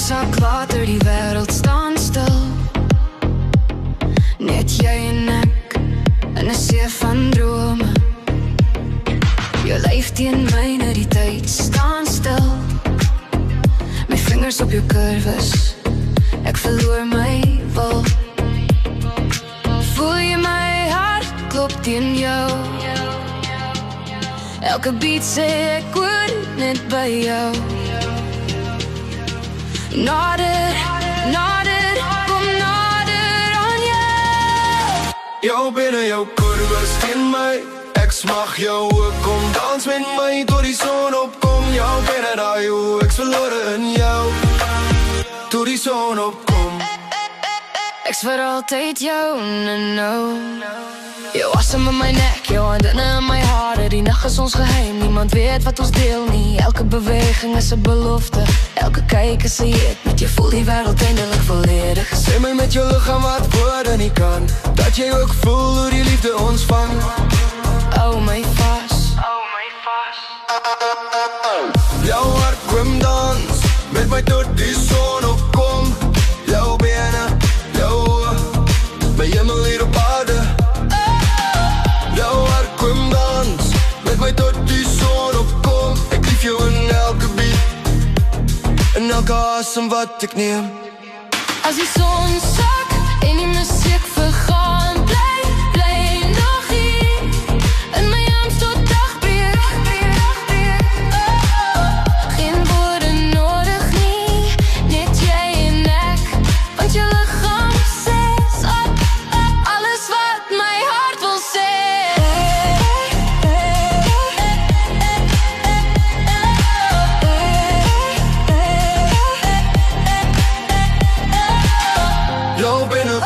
sak water, die wêreld staan stil. Net jy en ek in 'n see van drome. Jou lyf teen myne, die tyd staan stil. My vingers op jou kurwes, ek verloor my wil. Voel jy my hart klop teen jou? Elke beat sê ek hoor net by jou. Nader, nader, kom nader aan jou. Jou binne jou kurwes in my. Ek smag jou ook, kom dans met my tot die son opkom. Jou binne daai hoe ek's verlore in jou, tot die son opkom. Ek's vir altyd jou, no. Jou asem in my nek, jou hande in my hare. Die nag is ons geheim, niemand weet wat ons deel nie. Elke beweging is 'n belofte, elke kyk is 'n jet. Met jou voel die wêreld eindelik volledig. Sê my met jou liggaam wat woorde nie kan, dat jy ook voel hoe die liefde ons vang. Hou my vas, jou hart kom dans met my tot die son opkom. Jou bene, jou oë, my hemel hier op aarde. Jou hart kom dans met my tot die son opkom. Ek lief jou in elke beat, in elke asem wat ek neem. as die son sak en die musiek vergaan, bly nog hier in my arms tot dagbreek. Geen woorde nodig nie, net jy en ek, want jou liggaam sê alles wat my hart wil sê. Jou binne,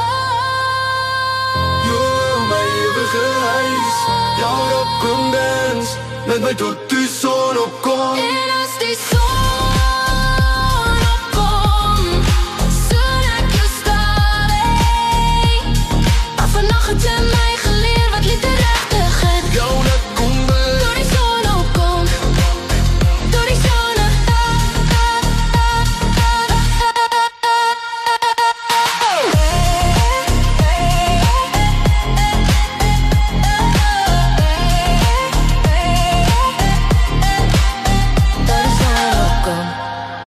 jou my ewige huis. Jou rok kom dans met my tot die son opkom.